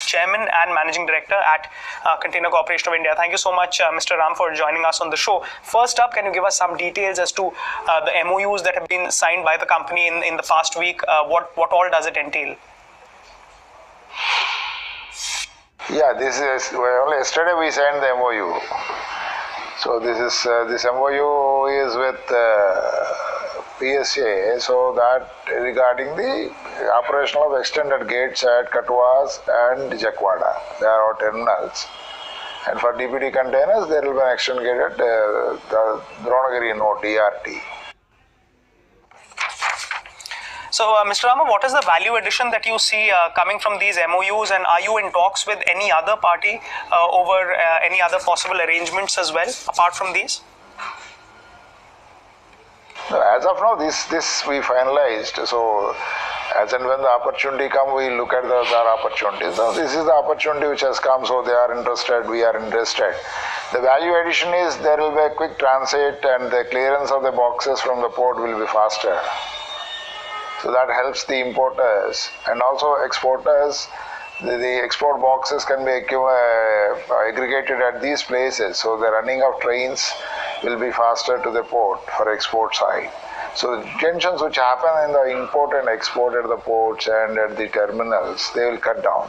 Chairman and Managing Director at Container Corporation of India. Thank you so much, Mr. Ram, for joining us on the show. First up, can you give us some details as to the MOUs that have been signed by the company in the past week? What all does it entail? Yeah, only yesterday we signed the MOU. So this MOU is with PSA, so that regarding the operation of extended gates at Katwas and Jakwada. They are our terminals. And for DPD containers, there will be an extended gate at the Dronagiri node, DRT. So, Mr. Rama, what is the value addition that you see coming from these MOUs, and are you in talks with any other party over any other possible arrangements as well, apart from these? As of now, this we finalized. So, as and when the opportunity comes, we look at the other opportunities. So, this is the opportunity which has come, so they are interested, we are interested. The value addition is there will be a quick transit and the clearance of the boxes from the port will be faster. So that helps the importers and also exporters. The export boxes can be aggregated at these places, so the running of trains will be faster to the port for export side. So the tensions which happen in the import and export at the ports and at the terminals, they will cut down.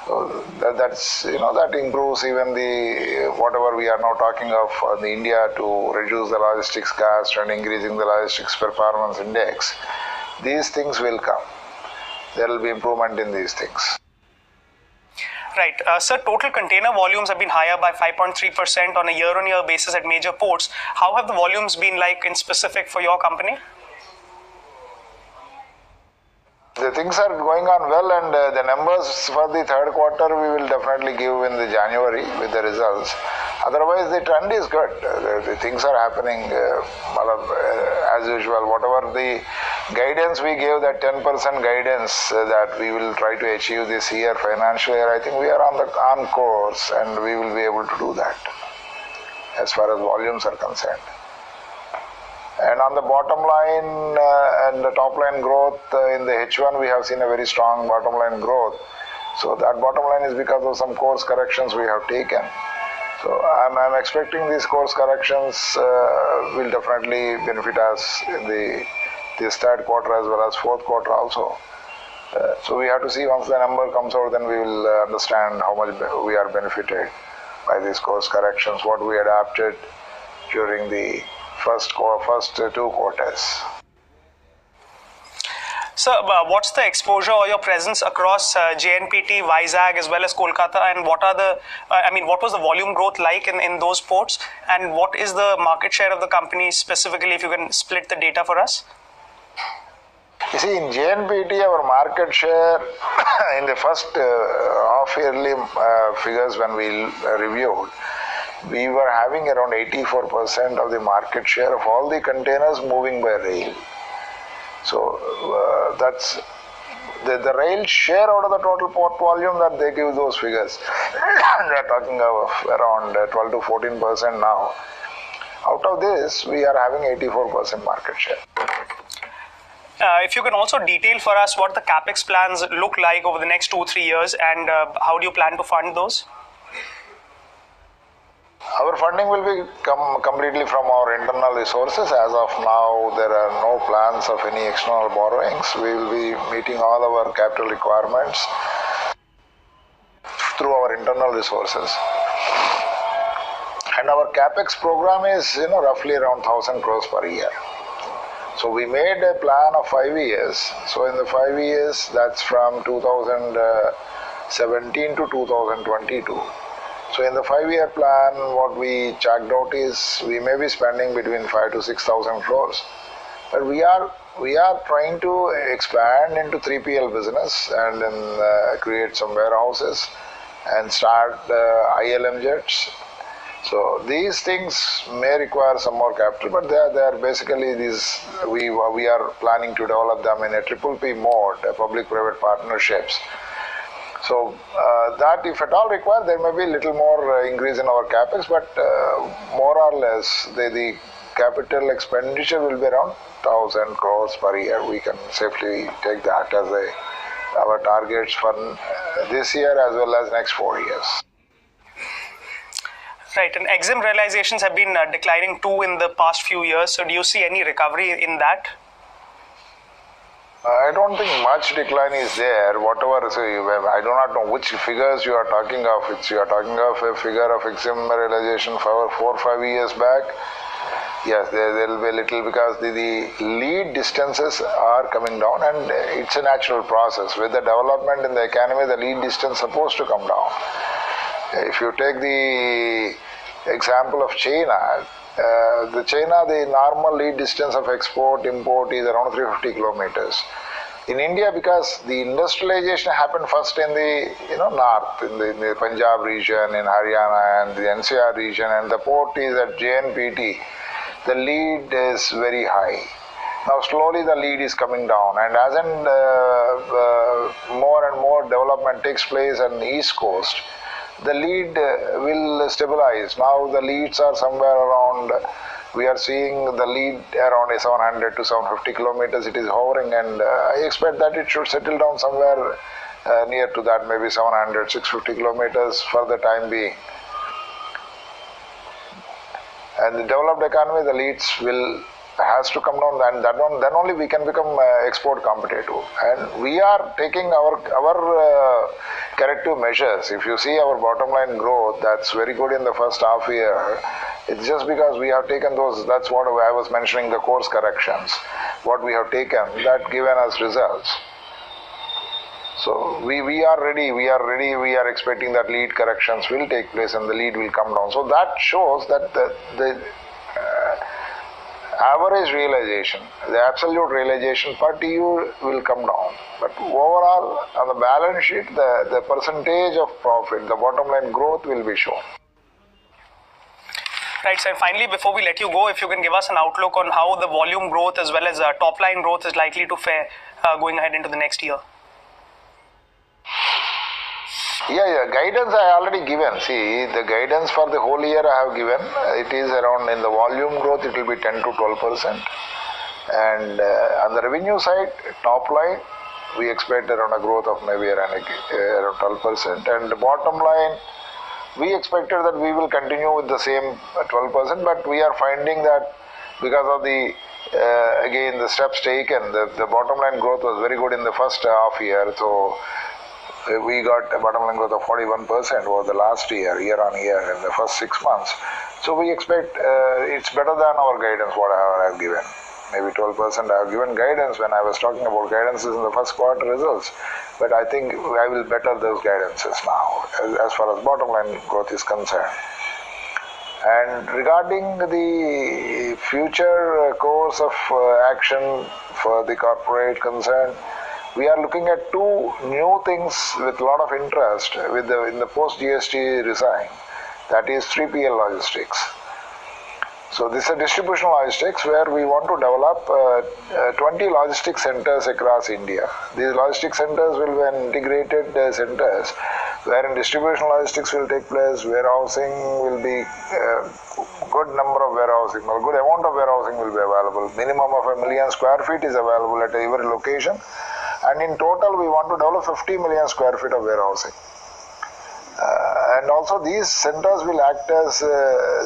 So that improves even the whatever we are now talking of the India to reduce the logistics cost and increasing the logistics performance index. These things will come. There will be improvement in these things. Right. Sir, total container volumes have been higher by 5.3% on a year-on-year basis at major ports. How have the volumes been like in specific for your company? The things are going on well, and the numbers for the third quarter we will definitely give in the January with the results. Otherwise, the trend is good. The things are happening as usual. Whatever the guidance we gave, that 10% guidance that we will try to achieve this year, financial year, I think we are on course, and we will be able to do that as far as volumes are concerned. And on the bottom line and the top line growth in the H1, we have seen a very strong bottom line growth. So that bottom line is because of some course corrections we have taken. So I'm expecting these course corrections will definitely benefit us in this third quarter as well as fourth quarter also. So we have to see once the number comes out, then we will understand how much we are benefited by these course corrections, what we adapted during the first 2 quarters. So, what's the exposure or your presence across JNPT, Vizag, as well as Kolkata, and what was the volume growth like in those ports, and what is the market share of the company specifically, if you can split the data for us? You see, in JNPT, our market share in the first half-yearly figures when we reviewed, we were having around 84% of the market share of all the containers moving by rail. So that's the rail share out of the total port volume that they give those figures. They are talking of around 12 to 14% now. Out of this, we are having 84% market share. If you can also detail for us what the capex plans look like over the next 2-3 years, and how do you plan to fund those? Our funding will be completely from our internal resources. As of now, there are no plans of any external borrowings. We will be meeting all our capital requirements through our internal resources. And our capex program is roughly around 1,000 crores per year. So we made a plan of 5 years. So in the 5 years, that's from 2017 to 2022. So in the 5-year plan, what we checked out is we may be spending between 5,000 to 6,000 crores. But we are trying to expand into 3PL business and then create some warehouses and start ILM jets. So these things may require some more capital, but they are basically these. We are planning to develop them in a PPP mode, public-private partnerships. So that if at all required, there may be a little more increase in our capex, but more or less the capital expenditure will be around 1,000 crores per year. We can safely take that as a our targets for this year as well as next 4 years. Right, and EXIM realizations have been declining too in the past few years. So do you see any recovery in that? I don't think much decline is there. Whatever, so I do not know which figures you are talking of. You are talking of a figure of EXIM realization for 4 or 5 years back. Yes, there will be a little because the lead distances are coming down, and it's a natural process. With the development in the economy, the lead distance is supposed to come down. If you take the example of China, the normal lead distance of export import is around 350 kilometers. In India, because the industrialization happened first in the north, in the Punjab region, in Haryana and the NCR region, and the port is at JNPT, the lead is very high. Now slowly the lead is coming down, and as more and more development takes place on the east coast, the lead will stabilize. Now the leads are somewhere around, we are seeing the lead around 700 to 750 kilometers. It is hovering, and I expect that it should settle down somewhere near to that, maybe 700, 650 kilometers for the time being. And the developed economy, the leads has to come down, and then only we can become export competitive. And we are taking our corrective measures. If you see our bottom line growth, that's very good in the first half year. It's just because we have taken those, that's what I was mentioning, the course corrections. What we have taken, that given us results. So we are ready, we are expecting that lead corrections will take place and the lead will come down. So that shows that the average realization, the absolute realization per TU will come down. But overall, on the balance sheet, the percentage of profit, the bottom line growth will be shown. Right, sir. Finally, before we let you go, if you can give us an outlook on how the volume growth as well as top line growth is likely to fare going ahead into the next year. Yeah, guidance I already given. See, the guidance for the whole year I have given. It is around, in the volume growth, it will be 10 to 12%. And on the revenue side, top line, we expect around a growth of maybe around 12%. And the bottom line, we expected that we will continue with the same 12%, but we are finding that because of the again the steps taken, the bottom line growth was very good in the first half year. So we got a bottom line growth of 41% over the last year on year in the first 6 months. So we expect it's better than our guidance, whatever I have given. Maybe 12% I have given guidance when I was talking about guidances in the first quarter results. But I think I will better those guidances now as far as bottom line growth is concerned. And regarding the future course of action for the corporate concern, we are looking at two new things with a lot of interest in the post-GST resign. That is 3PL logistics. So this is a distribution logistics where we want to develop 20 logistics centers across India. These logistics centers will be integrated centers wherein distribution logistics will take place, warehousing will be good number of warehousing, a good amount of warehousing will be available. Minimum of 1 million square feet is available at every location. And in total, we want to develop 50 million square feet of warehousing. And also these centers will act as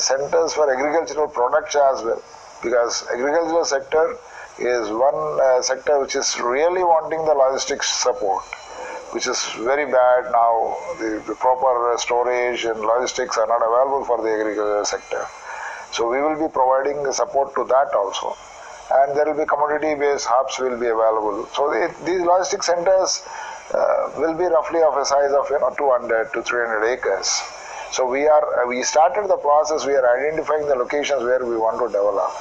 centers for agricultural products as well, because agricultural sector is one sector which is really wanting the logistics support, which is very bad now. The proper storage and logistics are not available for the agricultural sector. So we will be providing the support to that also. And there will be commodity-based hubs will be available. So these logistics centers will be roughly of a size of 200 to 300 acres. So we started the process. We are identifying the locations where we want to develop.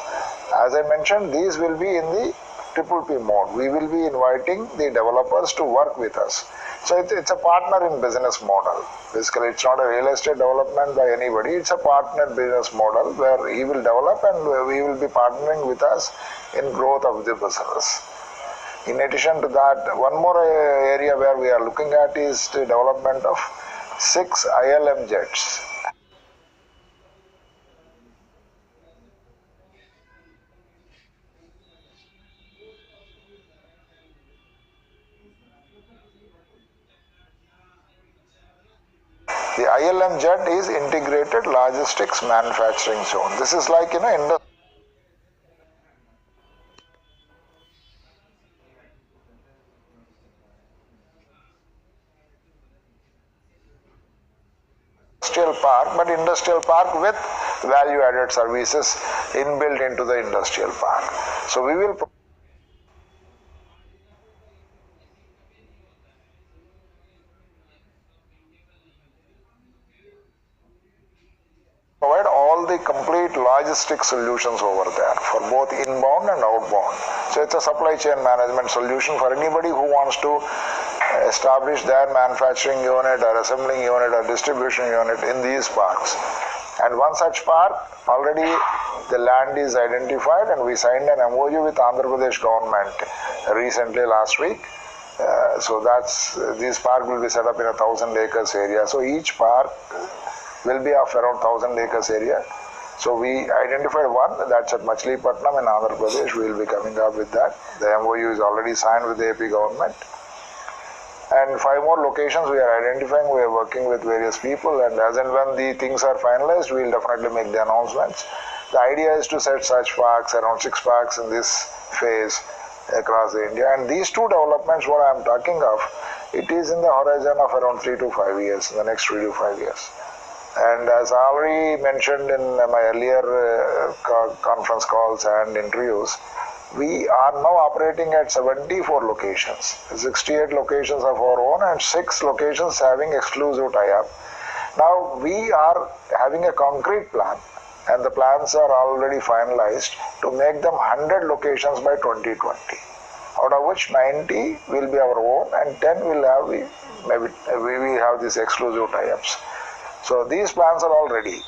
As I mentioned, these will be in the triple P mode. We will be inviting the developers to work with us. So it's a partner in business model. Basically, it's not a real estate development by anybody. It's a partner business model where he will develop and we will be partnering with us in growth of the business. In addition to that, one more area where we are looking at is the development of 6 ILM jets. The ILM JET is Integrated Logistics Manufacturing Zone. This is like, industrial park, but industrial park with value-added services inbuilt into the industrial park. So we will provide all the complete logistic solutions over there for both inbound and outbound. So it's a supply chain management solution for anybody who wants to establish their manufacturing unit or assembling unit or distribution unit in these parks. And one such park, already the land is identified, and we signed an MOU with Andhra Pradesh government recently last week. So this park will be set up in a 1,000 acres area. So each park will be of around 1,000 acres area. So we identified one, that's at Machilipatnam in Andhra Pradesh. We will be coming up with that. The MOU is already signed with the AP government. And 5 more locations we are identifying. We are working with various people, and as and when the things are finalized, we will definitely make the announcements. The idea is to set such parks, around 6 parks in this phase across India. And these 2 developments, what I am talking of, it is in the horizon of around 3 to 5 years, in the next 3 to 5 years. And as I already mentioned in my earlier conference calls and interviews, we are now operating at 74 locations, 68 locations of our own and 6 locations having exclusive tie-up. Now we are having a concrete plan, and the plans are already finalized to make them 100 locations by 2020, out of which 90 will be our own and 10 will have we have these exclusive tie-ups. So these plans are all ready.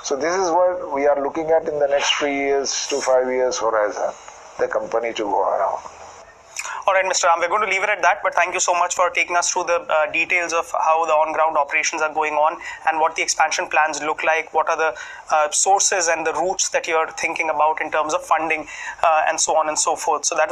So this is what we are looking at in the next 3 years to 5 years horizon, the company to go around. All right, Mr. Ram, we're going to leave it at that, but thank you so much for taking us through the details of how the on-ground operations are going on and what the expansion plans look like, what are the sources and the routes that you're thinking about in terms of funding and so on and so forth. So that was